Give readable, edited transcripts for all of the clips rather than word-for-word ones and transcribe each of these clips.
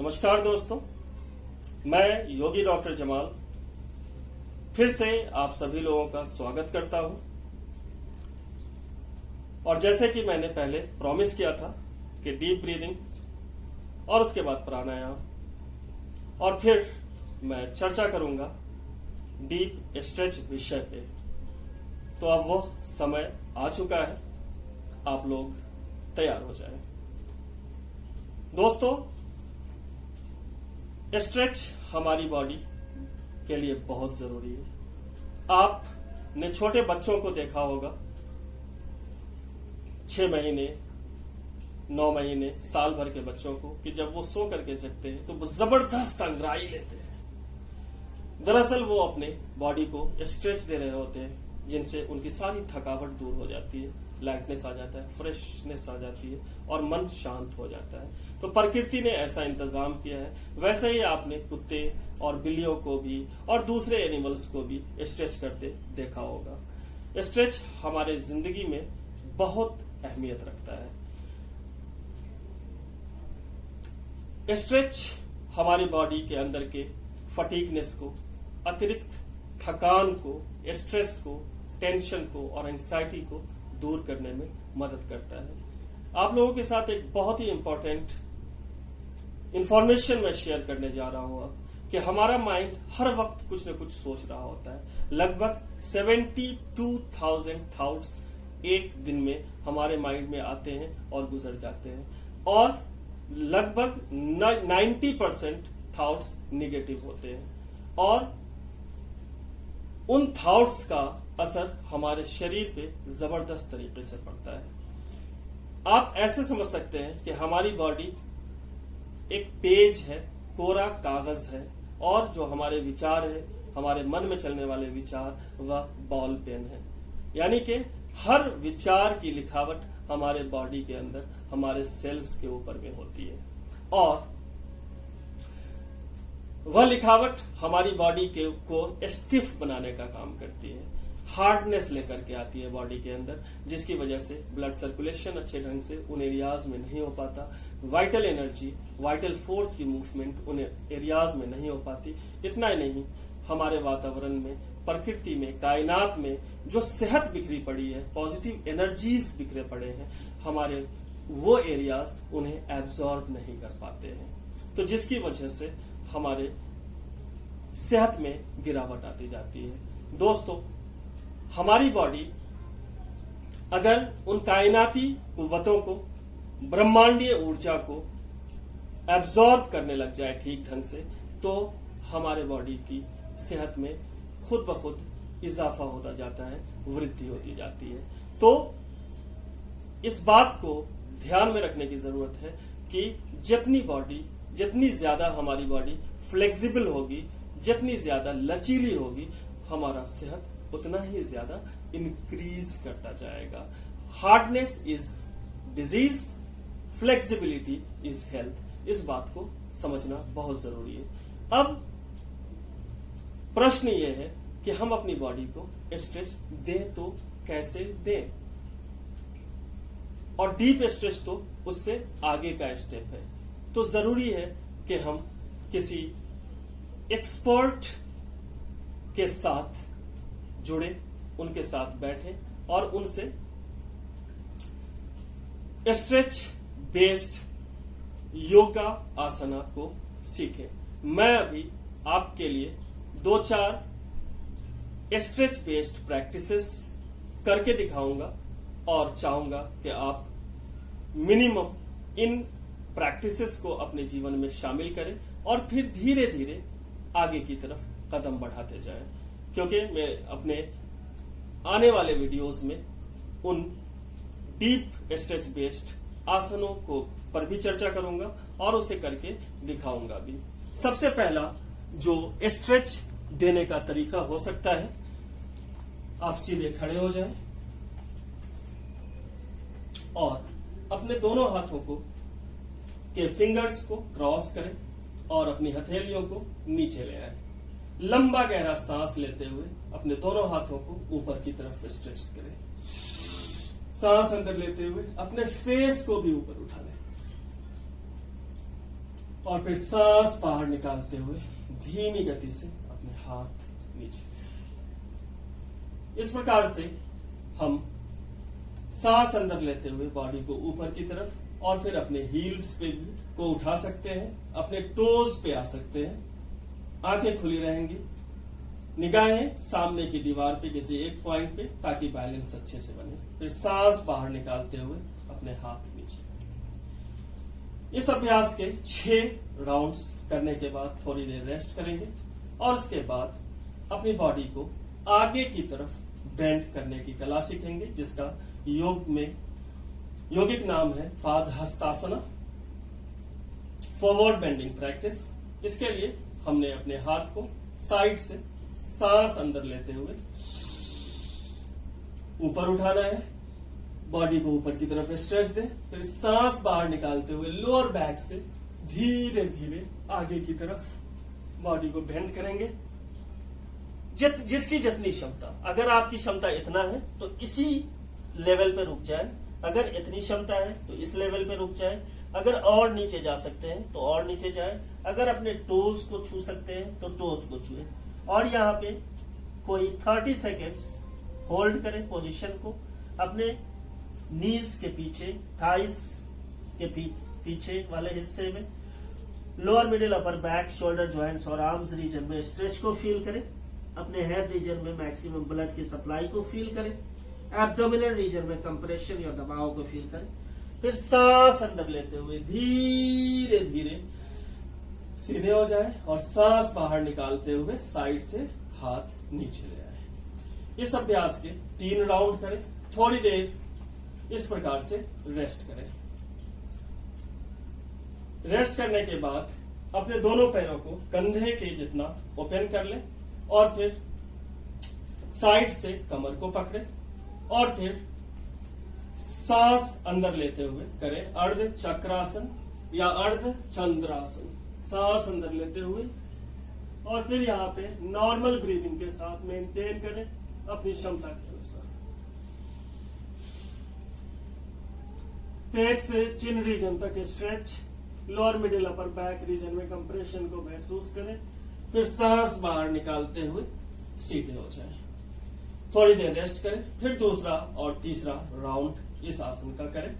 नमस्कार दोस्तों, मैं योगी डॉक्टर जमाल फिर से आप सभी लोगों का स्वागत करता हूं। और जैसे कि मैंने पहले प्रॉमिस किया था कि डीप ब्रीदिंग और उसके बाद प्राणायाम और फिर मैं चर्चा करूंगा डीप स्ट्रेच विषय पे, तो अब वो समय आ चुका है, आप लोग तैयार हो जाएं। दोस्तों, स्ट्रेच हमारी बॉडी के लिए बहुत जरूरी है। आपने छोटे बच्चों को देखा होगा, 6 महीने 9 महीने साल भर के बच्चों को, कि जब वो सो करके जगते हैं तो वो जबरदस्त अंगड़ाई लेते हैं। दरअसल वो अपने बॉडी को स्ट्रेच दे रहे होते हैं, जिनसे उनकी सारी थकावट दूर हो जाती है, लाइटनेस आ जाता है, फ्रेशनेस आ जाती है और मन शांत हो जाता है। तो प्रकृति ने ऐसा इंतजाम किया है। वैसे ही आपने कुत्ते और बिल्लियों को भी और दूसरे एनिमल्स को भी स्ट्रेच करते देखा होगा। स्ट्रेच हमारे जिंदगी में बहुत अहमियत रखता है। स्ट्रेच हमारी बॉडी के अंदर के फटीगनेस को, अतिरिक्त थकान को, स्ट्रेस को, टेंशन को और एंग्जाइटी को दूर करने में मदद करता है। आप लोगों के साथ एक बहुत ही इंपॉर्टेंट इंफॉर्मेशन मैं शेयर करने जा रहा हूं कि हमारा माइंड हर वक्त कुछ न कुछ सोच रहा होता है। लगभग 72,000 थॉट्स एक दिन में हमारे माइंड में आते हैं और गुजर जाते हैं, और लगभग 90% थॉट्स निगेटिव होते हैं, और उन थॉट्स का असर हमारे शरीर पे जबरदस्त तरीके से पड़ता है। आप ऐसे समझ सकते हैं कि हमारी बॉडी एक पेज है, कोरा कागज है, और जो हमारे विचार है, हमारे मन में चलने वाले विचार, वह बॉल पेन है। यानी कि हर विचार की लिखावट हमारे बॉडी के अंदर, हमारे सेल्स के ऊपर में होती है, और वह लिखावट हमारी बॉडी को स्टिफ बनाने का काम करती है, हार्डनेस लेकर के आती है बॉडी के अंदर, जिसकी वजह से ब्लड सर्कुलेशन अच्छे ढंग से उन एरियाज में नहीं हो पाता, वाइटल एनर्जी, वाइटल फोर्स की मूवमेंट उन एरियाज में नहीं हो पाती। इतना ही नहीं, हमारे वातावरण में, प्रकृति में, कायनात में जो सेहत बिखरी पड़ी है, पॉजिटिव एनर्जीज बिखरे पड़े हैं, हमारे वो एरियाज उन्हें एब्जॉर्ब नहीं कर पाते हैं, तो जिसकी वजह से हमारे सेहत में गिरावट आती जाती है। दोस्तों, हमारी बॉडी अगर उन कायनाती कुव्वतों को, ब्रह्मांडीय ऊर्जा को एब्जॉर्ब करने लग जाए ठीक ढंग से, तो हमारे बॉडी की सेहत में खुद ब खुद इजाफा होता जाता है, वृद्धि होती जाती है। तो इस बात को ध्यान में रखने की जरूरत है कि जितनी ज्यादा हमारी बॉडी फ्लेक्सिबल होगी, जितनी ज्यादा लचीली होगी, हमारा सेहत उतना ही ज्यादा इंक्रीज करता जाएगा। Hardness is disease, flexibility is health. इस बात को समझना बहुत जरूरी है। अब प्रश्न यह है कि हम अपनी बॉडी को स्ट्रेच दें तो कैसे दें, और डीप स्ट्रेच तो उससे आगे का स्टेप है। तो जरूरी है कि हम किसी एक्सपर्ट के साथ जुड़े, उनके साथ बैठे और उनसे स्ट्रेच बेस्ड योगा आसना को सीखें। मैं अभी आपके लिए 2-4 स्ट्रेच बेस्ड प्रैक्टिसेस करके दिखाऊंगा, और चाहूंगा कि आप मिनिमम इन प्रैक्टिसेस को अपने जीवन में शामिल करें, और फिर धीरे धीरे आगे की तरफ कदम बढ़ाते जाएं, क्योंकि मैं अपने आने वाले वीडियोस में उन डीप स्ट्रेच बेस्ड आसनों को पर भी चर्चा करूंगा और उसे करके दिखाऊंगा भी। सबसे पहला जो स्ट्रेच देने का तरीका हो सकता है, आप सीधे खड़े हो जाएं और अपने दोनों हाथों को के फिंगर्स को क्रॉस करें और अपनी हथेलियों को नीचे ले आए। लंबा गहरा सांस लेते हुए अपने दोनों हाथों को ऊपर की तरफ स्ट्रेच करें। सांस अंदर लेते हुए अपने फेस को भी ऊपर उठा लें। और फिर सांस बाहर निकालते हुए धीमी गति से अपने हाथ नीचे। इस प्रकार से हम सांस अंदर लेते हुए बॉडी को ऊपर की तरफ और फिर अपने हील्स पे भी को उठा सकते हैं, अपने टोज पे आ सकते हैं। आंखें खुली रहेंगी, निगाहें सामने की दीवार पे किसी एक पॉइंट पे, ताकि बैलेंस अच्छे से बने। फिर सांस बाहर निकालते हुए अपने हाथ नीचे। इस अभ्यास के 6 राउंड्स करने के बाद थोड़ी देर रेस्ट करेंगे और उसके बाद अपनी बॉडी को आगे की तरफ बेंड करने की कला सीखेंगे, जिसका योग में योगिक नाम है पाद हस्तासना, फॉरवर्ड बेंडिंग प्रैक्टिस। इसके लिए हमने अपने हाथ को साइड से सांस अंदर लेते हुए ऊपर उठाना है, बॉडी को ऊपर की तरफ स्ट्रेच दें, फिर सांस बाहर निकालते हुए लोअर बैक से धीरे धीरे आगे की तरफ बॉडी को बेंड करेंगे। जिसकी जितनी क्षमता, अगर आपकी क्षमता इतना है तो इसी लेवल पे रुक जाए, अगर इतनी क्षमता है तो इस लेवल पे रुक जाए, अगर और नीचे जा सकते हैं तो और नीचे जाए, अगर अपने टोज को छू सकते हैं तो टोज को छुए। और यहाँ पे कोई 30 सेकेंड्स होल्ड करें पोजीशन को, अपने नीज के पीछे, थाइस के पीछे वाले हिस्से में, lower middle upper back shoulder joints और आर्म्स रीजन में स्ट्रेच को फील करें, अपने हेड रीजन में मैक्सिमम ब्लड की सप्लाई को फील करें, एब्डोमिनल रीजन में कंप्रेशन या दबाव को फील करें। फिर सांस अंदर लेते हुए धीरे धीरे सीधे हो जाए और सांस बाहर निकालते हुए साइड से हाथ नीचे ले आए। इस अभ्यास के 3 राउंड करें, थोड़ी देर इस प्रकार से रेस्ट करें। रेस्ट करने के बाद अपने दोनों पैरों को कंधे के जितना ओपन कर लें और फिर साइड से कमर को पकड़े और फिर सांस अंदर लेते हुए करें अर्ध चक्रासन या अर्ध चंद्रासन। सांस अंदर लेते हुए और फिर यहाँ पे नॉर्मल ब्रीदिंग के साथ मेंटेन करें अपनी क्षमता के अनुसार। पेट से चिन रीजन तक stretch, lower middle upper back region में कंप्रेशन को महसूस करें, फिर सांस बाहर निकालते हुए सीधे हो जाएं। थोड़ी देर रेस्ट करें, फिर दूसरा और तीसरा राउंड इस आसन का करें।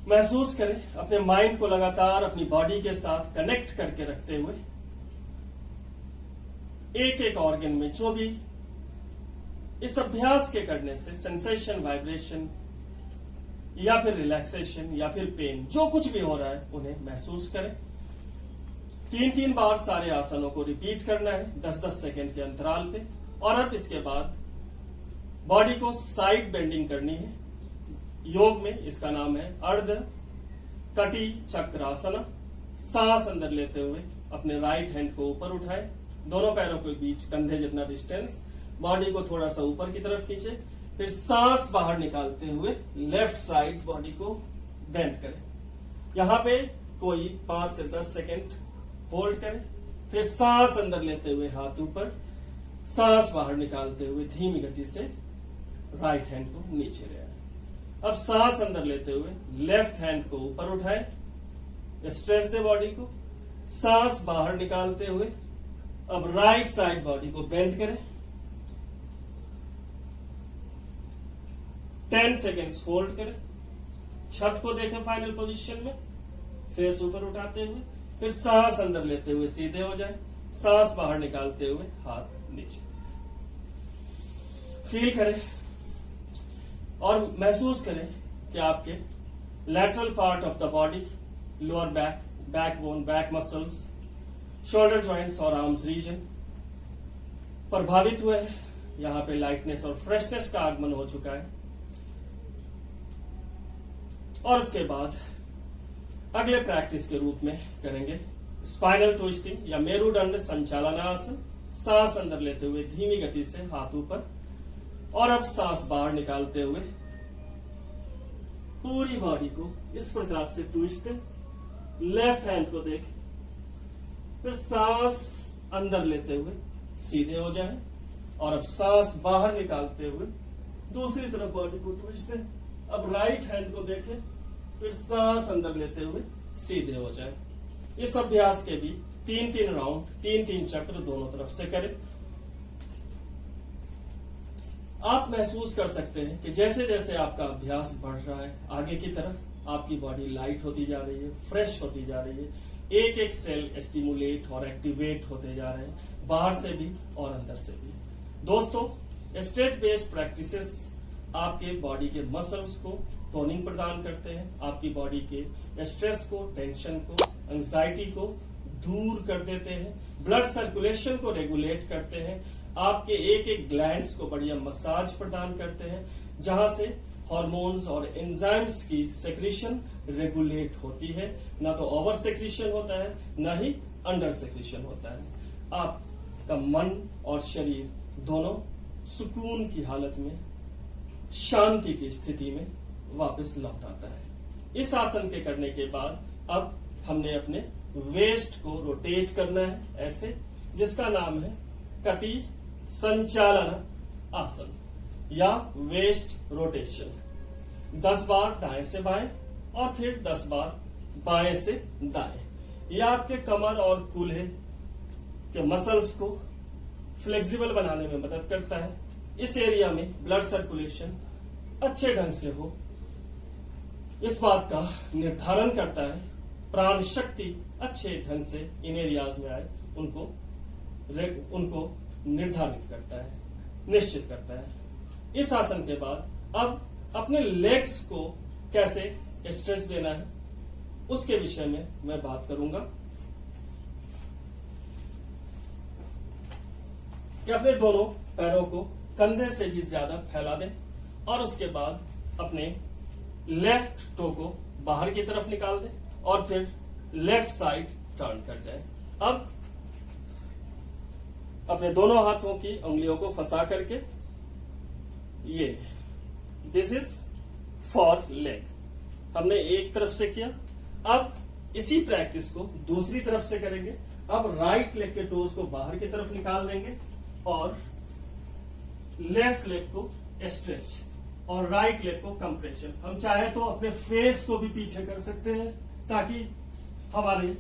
महसूस करें, अपने माइंड को लगातार अपनी बॉडी के साथ कनेक्ट करके रखते हुए एक एक ऑर्गन में जो भी इस अभ्यास के करने से सेंसेशन, वाइब्रेशन या फिर रिलैक्सेशन या फिर पेन, जो कुछ भी हो रहा है उन्हें महसूस करें। 3-3 बार सारे आसनों को रिपीट करना है 10-10 सेकेंड के अंतराल पे। और अब इसके बाद बॉडी को साइड बेंडिंग करनी है। योग में इसका नाम है अर्ध कटी चक्रासना। सांस अंदर लेते हुए अपने राइट हैंड को ऊपर उठाएं, दोनों पैरों के बीच कंधे जितना डिस्टेंस, बॉडी को थोड़ा सा ऊपर की तरफ खींचे, फिर सांस बाहर निकालते हुए लेफ्ट साइड बॉडी को बेंड करें। यहां पे कोई 5 से 10 सेकेंड होल्ड करें, फिर सांस अंदर लेते हुए हाथ ऊपर, सांस बाहर निकालते हुए धीमी गति से राइट हैंड को नीचे ले आए। अब सांस अंदर लेते हुए लेफ्ट हैंड को ऊपर उठाएं, स्ट्रेच दे बॉडी को, सांस बाहर निकालते हुए अब राइट साइड बॉडी को बेंड करें। 10 सेकेंड्स होल्ड करें, छत को देखें फाइनल पोजीशन में, फेस ऊपर उठाते हुए, फिर सांस अंदर लेते हुए सीधे हो जाए, सांस बाहर निकालते हुए हाथ नीचे। फील करें और महसूस करें कि आपके lateral part of the body, lower back, backbone, back muscles, shoulder joints और आर्म्स रीजन प्रभावित हुए हैं। यहां पे लाइटनेस और फ्रेशनेस का आगमन हो चुका है। और उसके बाद अगले प्रैक्टिस के रूप में करेंगे स्पाइनल ट्विस्टिंग या मेरुदंड संचालनासन। सांस अंदर लेते हुए धीमी गति से हाथ ऊपर और अब सांस बाहर निकालते हुए पूरी बॉडी को इस प्रकार से ट्विस्ट, लेफ्ट हैंड को देखें, फिर सांस अंदर लेते हुए सीधे हो जाएं और अब सांस बाहर निकालते हुए दूसरी तरफ बॉडी को ट्विस्ट दें। अब राइट हैंड को देखें, फिर सांस अंदर लेते हुए सीधे हो जाए। इस अभ्यास के भी 3-3 राउंड, 3-3 चक्र दोनों तरफ से करें। आप महसूस कर सकते हैं कि जैसे जैसे आपका अभ्यास बढ़ रहा है आगे की तरफ, आपकी बॉडी लाइट होती जा रही है, फ्रेश होती जा रही है। एक एक सेल स्टिमुलेट और एक्टिवेट होते जा रहे हैं, बाहर से भी और अंदर से भी। दोस्तों, स्ट्रेच बेस्ड प्रैक्टिसेस आपके बॉडी के मसल्स को टोनिंग प्रदान करते हैं, आपकी बॉडी के स्ट्रेस को, टेंशन को, एंजाइटी को दूर कर देते हैं, ब्लड सर्कुलेशन को रेगुलेट करते हैं, आपके एक एक ग्लैंड्स को बढ़िया मसाज प्रदान करते हैं, जहां से हार्मोन्स और एंजाइम्स की सेक्रेशन रेगुलेट होती है। ना तो ओवर सेक्रेशन होता है, ना ही अंडर सेक्रेशन होता है। आपका मन और शरीर दोनों सुकून की हालत में, शांति की स्थिति में वापस लौट आता है। इस आसन के करने के बाद अब हमने अपने वेस्ट को रोटेट करना है ऐसे, जिसका नाम है कटी संचालन आसन या वेस्ट रोटेशन। 10 बार दाएं से बाएं और फिर 10 बार बाएं से दाएं। यह आपके कमर और कूल्हे के मसल्स को फ्लेक्सिबल बनाने में मदद करता है। इस एरिया में ब्लड सर्कुलेशन अच्छे ढंग से हो, इस बात का निर्धारण करता है। प्राण शक्ति अच्छे ढंग से इन एरियाज में आए, उनको निर्धारित करता है, निश्चित करता है। इस आसन के बाद अब अपने लेग्स को कैसे स्ट्रेच देना है उसके विषय में मैं बात करूंगा कि अपने दोनों पैरों को कंधे से भी ज्यादा फैला दें और उसके बाद अपने लेफ्ट टो को बाहर की तरफ निकाल दें और फिर लेफ्ट साइड टर्न कर जाए। अब अपने दोनों हाथों की उंगलियों को फंसा करके ये दिस इज फॉर लेग हमने एक तरफ से किया। अब इसी प्रैक्टिस को दूसरी तरफ से करेंगे। अब राइट लेग के टोज को बाहर की तरफ निकाल देंगे और लेफ्ट लेग को स्ट्रेच और राइट लेग को कंप्रेशन। हम चाहे तो अपने फेस को भी पीछे कर सकते हैं ताकि हमारे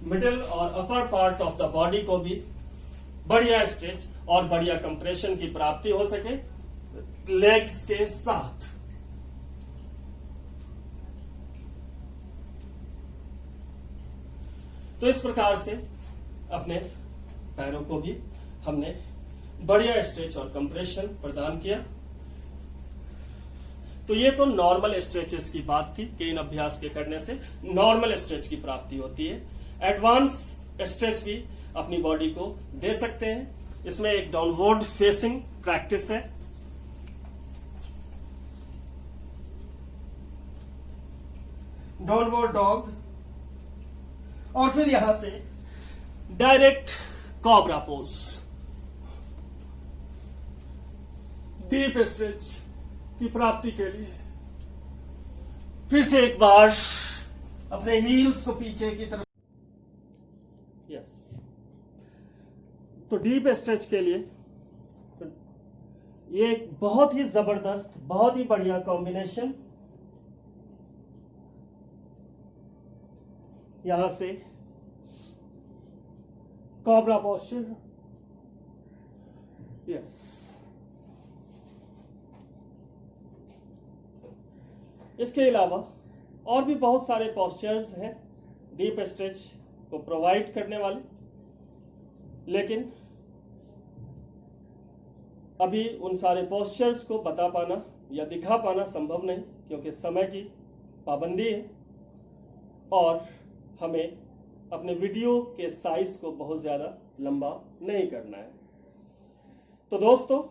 मिडिल और upper part of the body को भी बढ़िया स्ट्रेच और बढ़िया कंप्रेशन की प्राप्ति हो सके लेग्स के साथ। तो इस प्रकार से अपने पैरों को भी हमने बढ़िया स्ट्रेच और कंप्रेशन प्रदान किया। तो ये तो नॉर्मल स्ट्रेचेस की बात थी कि इन अभ्यास के करने से नॉर्मल स्ट्रेच की प्राप्ति होती है। एडवांस स्ट्रेच भी अपनी बॉडी को दे सकते हैं। इसमें एक डाउनवर्ड फेसिंग प्रैक्टिस है। डाउनवर्ड डॉग और फिर यहां से direct cobra pose. Deep stretch की प्राप्ति के लिए फिर से एक बार अपने हील्स को पीछे की तरफ। यस, तो डीप स्ट्रेच के लिए ये एक बहुत ही जबरदस्त, बहुत ही बढ़िया कॉम्बिनेशन। यहां से कोबरा पोस्चर। यस, इसके अलावा और भी बहुत सारे पोस्चर्स हैं डीप स्ट्रेच को प्रोवाइड करने वाले, लेकिन अभी उन सारे पोस्चर्स को बता पाना या दिखा पाना संभव नहीं क्योंकि समय की पाबंदी है और हमें अपने वीडियो के साइज को बहुत ज्यादा लंबा नहीं करना है। तो दोस्तों,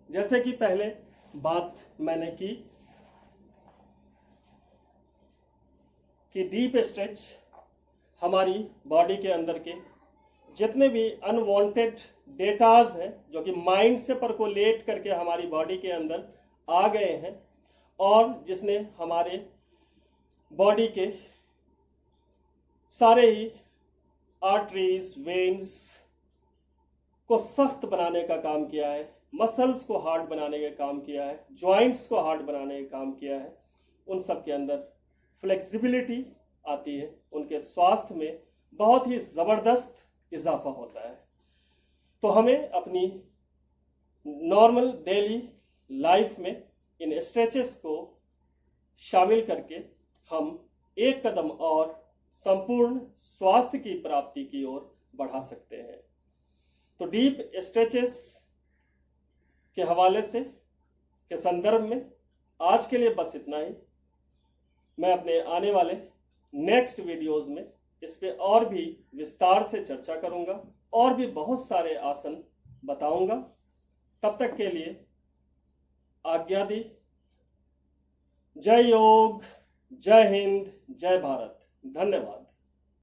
जैसे कि पहले बात मैंने की कि डीप स्ट्रेच हमारी बॉडी के अंदर के जितने भी अनवांटेड डेटाज हैं जो कि माइंड से परकोलेट करके हमारी बॉडी के अंदर आ गए हैं और जिसने हमारे बॉडी के सारे ही आर्टरीज, वेन्स को सख्त बनाने का काम किया है, मसल्स को हार्ड बनाने का काम किया है, जॉइंट्स को हार्ड बनाने का काम किया है, उन सब के अंदर फ्लेक्सिबिलिटी आती है उनके स्वास्थ्य में बहुत ही जबरदस्त इजाफा होता है। तो हमें अपनी नॉर्मल डेली लाइफ में इन स्ट्रेचेस को शामिल करके हम एक कदम और संपूर्ण स्वास्थ्य की प्राप्ति की ओर बढ़ा सकते हैं। तो डीप स्ट्रेचेस के हवाले से के संदर्भ में आज के लिए बस इतना ही। मैं अपने आने वाले नेक्स्ट वीडियोस में इस पे और भी विस्तार से चर्चा करूंगा और भी बहुत सारे आसन बताऊंगा। तब तक के लिए आज्ञा दी। जय योग, जय हिंद, जय भारत। धन्यवाद।